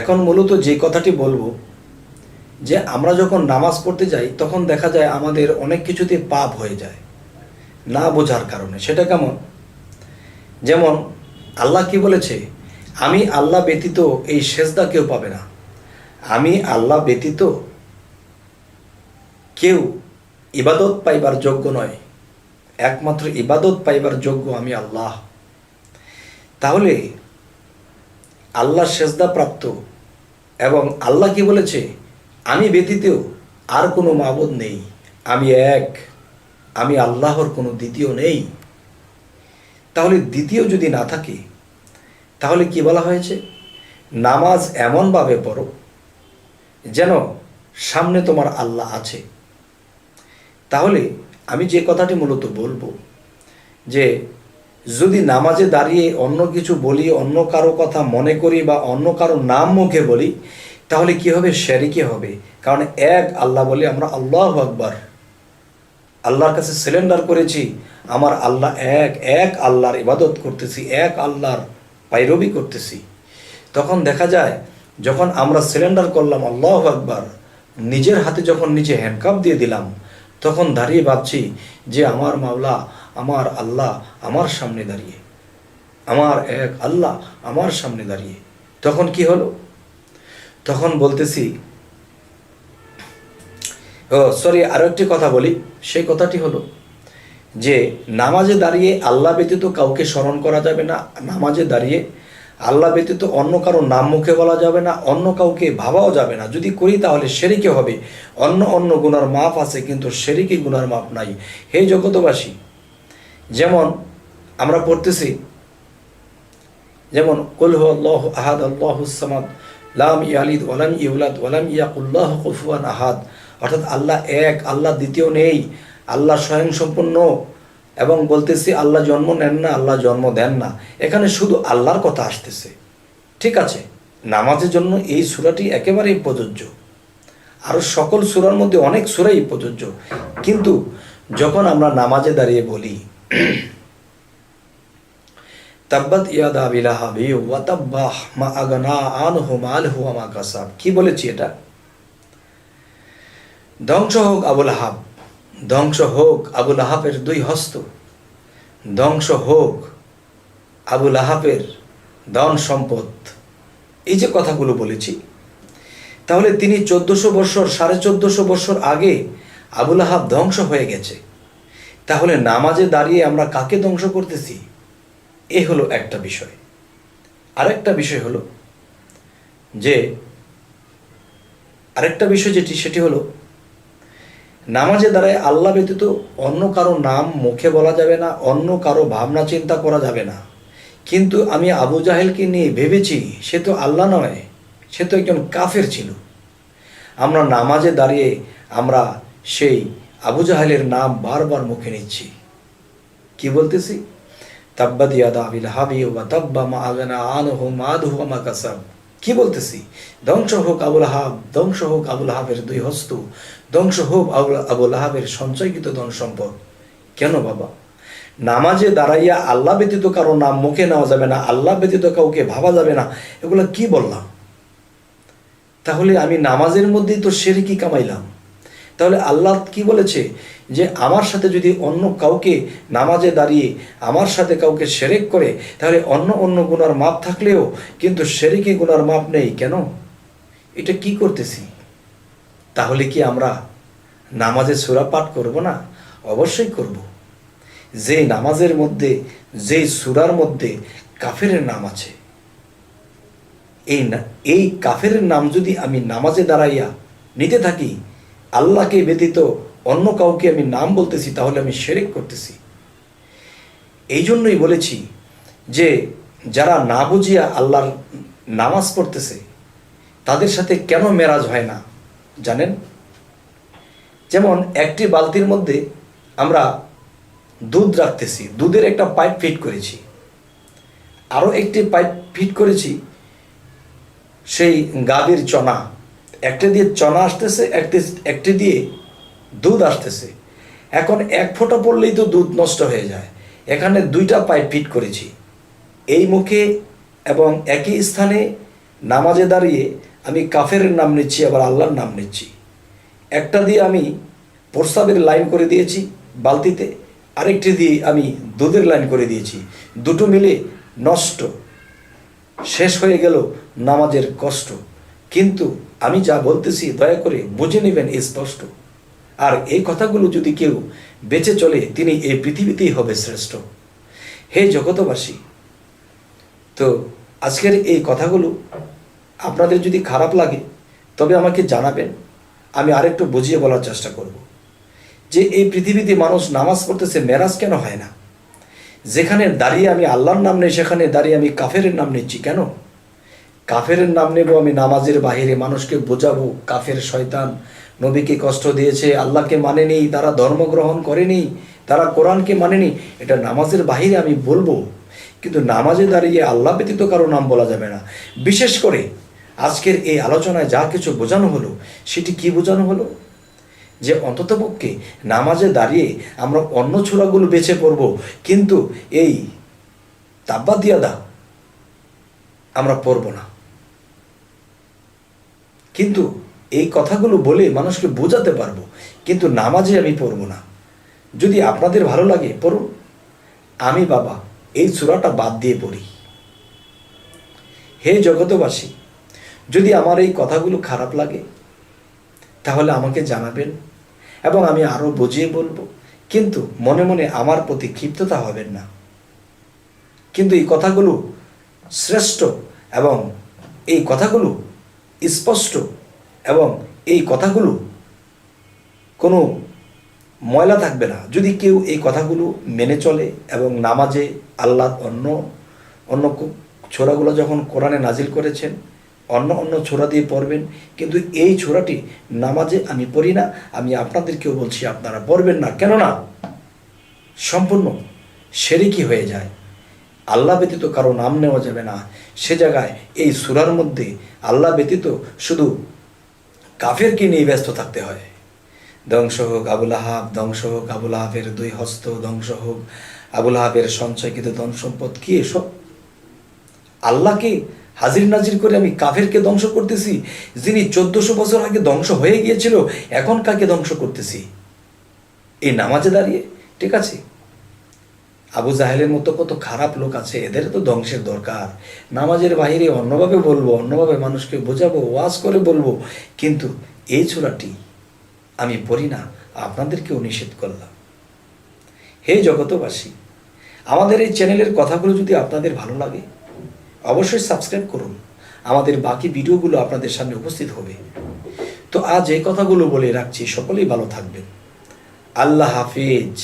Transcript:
এখন মূলত যে কথাটি বলবো যে আমরা যখন নামাজ পড়তে যাই তখন দেখা যায় আমাদের অনেক কিছুতে পাপ হয়ে যায় না বোঝার কারণে। সেটা কেমন? যেমন আল্লাহ কি বলেছে, আমি আল্লাহ ব্যতীত এই সেজদা কেউ পাবে না। আমি আল্লাহ ব্যতীত কেউ ইবাদত পাইবার যোগ্য নয়, একমাত্র ইবাদত পাইবার যোগ্য আমি আল্লাহ। তাহলে আল্লাহ সেজদা প্রাপ্ত, এবং আল্লাহ কি বলেছে, আমি ব্যতীত আর কোনো মাবুদ নেই, আমি এক, আমি আল্লাহর কোনো দ্বিতীয় নেই। তাহলে দ্বিতীয় যদি না থাকে তাহলে কি বলা হয়েছে, নামাজ এমনভাবে পড়ো যেন সামনে তোমার আল্লাহ আছে। তাহলে আমি যে কথাটি মূলত বলবো যে যদি নামাজে দাঁড়িয়ে অন্য কিছু বলি, অন্য কারো কথা মনে করি বা অন্য কারো নাম মুখে বলি, তাহলে কি হবে, শিরকি হবে। কারণ এক আল্লাহ বলে আমরা আল্লাহু আকবার, আল্লাহর কাছে সিলেন্ডার করেছি, আমার আল্লাহ এক, এক আল্লাহর ইবাদত করতেছি, এক আল্লাহর পাইরবি করতেছি। তখন দেখা যায় যখন আমরা সিলেন্ডার করলাম আল্লাহু আকবার, নিজের হাতে যখন নিচে হ্যান্ডকাপ দিয়ে দিলাম, তখন দাঁড়িয়ে ভাবছি যে আমার মাওলা, আমার আল্লাহ আমার সামনে দাঁড়িয়ে, আমার এক আল্লাহ আমার সামনে দাঁড়িয়ে। তখন কি হলো, তখন বলতেছি আরো একটি কথা বলি। সেই কথাটি হলো যে নামাজে দাঁড়িয়ে আল্লাহ ব্যতীত কাউকে স্মরণ করা যাবে না, নামাজে দাঁড়িয়ে আল্লাহ ব্যতীত অন্য কারো নাম মুখে বলা যাবে না, অন্য কাউকে ভাবাও যাবে না। যদি করি তাহলে শিরকি হবে। অন্য গুনার মাপ আছে কিন্তু শিরকি গুনার মাপ নাই। হে জগতবাসী, যেমন আমরা পড়তেছি, যেমন কুল হুয়াল্লাহু আহাদ আল্লাহুস সামাদ লাম ইয়ালিদ ওয়ালাম ইউলাদ ওয়ালাম ইয়াকুল্লাহু কুফুয়ান আহাদ, অর্থাৎ আল্লাহ এক, আল্লাহ দ্বিতীয় নেই, আল্লাহ স্বয়ংসম্পূর্ণ। এবং বলতেছি আল্লাহ জন্ম নেন না, আল্লাহ জন্ম দেন না। এখানে শুধু আল্লাহর কথা আসতেছে। ঠিক আছে, নামাজের জন্য এই সূরাটি একেবারেই প্রযোজ্য, আরও সকল সূরার মধ্যে অনেক সূরাই প্রযোজ্য। কিন্তু যখন আমরা নামাজে দাঁড়িয়ে বলি তাব্বাত ইয়াদা আবি লাহাবি ওয়া তাব্বা মা আগনা আনহু মালহু ওয়া মা কাসাব, কি বলেছি এটা? ধ্বংস হোক আবু লাহাব, ধ্বংস হোক আবু লাহাবের দুই হস্ত, ধ্বংস হোক আবু লাহাবের ধন সম্পদ। এই যে কথাগুলো বলেছি, তাহলে তিনি 1400 বছর, 1450 বছর আগে আবু লাহাব ধ্বংস হয়ে গেছে। তাহলে নামাজে দাঁড়িয়ে আমরা কাকে ধ্বংস করতেছি? এ হলো একটা বিষয়। আরেকটা বিষয় হলো যে সেটি হলো নামাজে দাঁড়ায় আল্লাহ ব্যতীত অন্য কারো নাম মুখে বলা যাবে না, অন্য কারো ভাবনা চিন্তা করা যাবে না। কিন্তু আমি আবু জাহেলকে নিয়ে ভেবেছি সে তো আল্লাহ নয়, সে তো একজন কাফের ছিল। আমরা নামাজে দাঁড়িয়ে আমরা সেই আবু জাহেলের নাম বারবার মুখে নিচ্ছি। কি বলতেছি? তাব্বাত ইয়াদা আবি লাহাবি ওয়া তাব্বা মা আগনা আনহু মালহু ওয়া মা কাসাব। কি বলতেছি? ধ্বংস হোক আবু লাহাব, ধ্বংস হোক আবু লাহাবের দুই হস্ত, ধ্বংস হোক আবু লাহাবের সঞ্চয়কৃত ধন সম্পদ। কেন বাবা? নামাজে দাঁড়াইয়া আল্লাহ ব্যতীত কারো নাম মুখে নেওয়া যাবে না, আল্লাহ ব্যতীত কাউকে ভাবা যাবে না, এগুলো কি বললাম? তাহলে আমি নামাজের মধ্যেই তো শিরকি কামাইলাম। তাহলে আল্লাহ কি বলেছে যে আমার সাথে যদি অন্য কাউকে নামাজে দাঁড়িয়ে আমার সাথে কাউকে শিরক করে, তাহলে অন্য গুনার মাপ থাকলেও কিন্তু শিরকি গুনার মাপ নেই। কেন? এটা কি করতেছি? তাহলে কি আমরা নামাজে সূরা পাঠ করব না? অবশ্যই করব। যে নামাজের মধ্যে, যেই সূরার মধ্যে কাফেরের নাম আছে, এই কাফেরের নাম যদি আমি নামাজে দাঁড়াইয়া নিতে থাকি, আল্লাহকে ব্যতীত অন্য কাউকে আমি নাম বলতেছি, তাহলে আমি শিরক করতেছি। এই জন্যই বলেছি যে যারা না বুঝিয়া আল্লাহর নামাজ পড়তেছে তাদের সাথে কেন মেরাজ হয় না জানেন? যেমন একটি বালতির মধ্যে আমরা দুধ রাখতেছি, দুধের একটা পাইপ ফিট করেছি, আরও একটি পাইপ ফিট করেছি সেই গাভীর চনা, একটা দিয়ে চনা আসতেছে, একটি দিয়ে দুধ আসতেছে। এখন এক ফোঁটা পড়লেই তো দুধ নষ্ট হয়ে যায়। এখানে দুইটা পাইপ ফিট করেছি, এই মুখে এবং একই স্থানে নামাজে দাঁড়িয়ে আমি কাফেরের নাম নিচ্ছি, আবার আল্লাহর নাম নিচ্ছি। একটা দিয়ে আমি প্রস্রাবের লাইন করে দিয়েছি বালতিতে, আরেকটি দিয়ে আমি দুধের লাইন করে দিয়েছি, দুটো মিলে নষ্ট, শেষ হয়ে গেল নামাজের কষ্ট। কিন্তু আমি যা বলতেছি দয়া করে বুঝে নেবেন স্পষ্ট। আর এই কথাগুলো যদি কেউ বেঁচে চলে, তিনি এই পৃথিবীতেই হবে শ্রেষ্ঠ। হে জগতবাসী, তো আজকের এই কথাগুলো আপনাদের যদি খারাপ লাগে তবে আমাকে জানাবেন, আমি আরেকটু বুঝিয়ে বলার চেষ্টা করব। যে এই পৃথিবীতে মানুষ নামাজ পড়তেছে, মেরাজ কেন হয় না? যেখানে দাঁড়িয়ে আমি আল্লাহর নাম নেই, সেখানে দাঁড়িয়ে আমি কাফেরের নাম নিচ্ছি কেন? কাফেরের নাম নেব আমি নামাজের বাহিরে, মানুষকে বোঝাবো কাফের, শয়তান, নবীকে কষ্ট দিয়েছে, আল্লাহকে মানেনি, তারা ধর্মগ্রহণ করেনি, তারা কোরআনকে মানেনি, এটা নামাজের বাহিরে আমি বলবো। কিন্তু নামাজে দাঁড়িয়ে আল্লাহ ব্যতীত কারো নাম বলা যাবে না। বিশেষ করে আজকের এই আলোচনায় যা কিছু বোঝানো হলো, সেটি কি বোঝানো হলো? যে অন্ততপক্ষে নামাজে দাঁড়িয়ে আমরা অন্য ছোরাগুলো বেছে পড়ব, কিন্তু এই তাব্বাতিয়াদা আমরা পড়ব না। কিন্তু এই কথাগুলো বলে মানুষকে বোঝাতে পারবো, কিন্তু নামাজে আমি পড়ব না। যদি আপনাদের ভালো লাগে পড়ুন, আমি বাবা এই সূরাটা বাদ দিয়ে পড়ি। হে জগতবাসী, যদি আমার এই কথাগুলো খারাপ লাগে তাহলে আমাকে জানাবেন এবং আমি আরও বুঝিয়ে বলবো, কিন্তু মনে মনে আমার প্রতি ক্ষিপ্ততা হবেন না। কিন্তু এই কথাগুলো শ্রেষ্ঠ এবং এই কথাগুলো স্পষ্ট এবং এই কথাগুলো কোনো ময়লা থাকবে না যদি কেউ এই কথাগুলো মেনে চলে এবং নামাজে আল্লাহ অন্য অন্য ছোরাগুলো যখন কোরআনে নাজিল করেছেন অন্য অন্য ছোরা দিয়ে পড়বেন, কিন্তু এই ছোরাটি নামাজে আমি পড়ি না। আমি আপনাদেরকেও বলছি আপনারা পড়বেন না, কেননা সম্পূর্ণ শিরকি হয়ে যায়। আল্লাহ ব্যতীত কারো নাম নেওয়া যাবে না। সে জায়গায় এই সূরার মধ্যে আল্লাহ ব্যতীত শুধু কাফেরকে নিয়ে ব্যস্ত থাকতে হয়। ধ্বংস হোক আবুল আহাব, ধ্বংস হোক আবুল আহাবের দুই হস্ত, ধ্বংস হোক আবুল আহাবের সঞ্চয়কৃত ধন সম্পদ। কি এসব? আল্লাহকে হাজির নাজির করে আমি কাফেরকে ধ্বংস করতেছি, যিনি 1400 বছর আগে ধ্বংস হয়ে গিয়েছিল, এখন কাকে ধ্বংস করতেছি এই নামাজে দাঁড়িয়ে? ঠিক আছে, আবু জাহেলের মতো কত খারাপ লোক আছে, এদের তো ধ্বংসের দরকার। নামাজের বাইরে অন্যভাবে বলবো, অন্যভাবে মানুষকে বোঝাবো, ওয়াজ করে বলবো, কিন্তু এই সূরাটি আমি পড়ি না, আপনাদেরকেও নিষেধ করলাম। হে জগতবাসী, আমাদের এই চ্যানেলের কথাগুলো যদি আপনাদের ভালো লাগে অবশ্যই সাবস্ক্রাইব করুন, আমাদের বাকি ভিডিওগুলো আপনাদের সামনে উপস্থিত হবে। তো আজ এই কথাগুলো বলে রাখছি, সকলেই ভালো থাকবেন। আল্লাহ হাফেজ।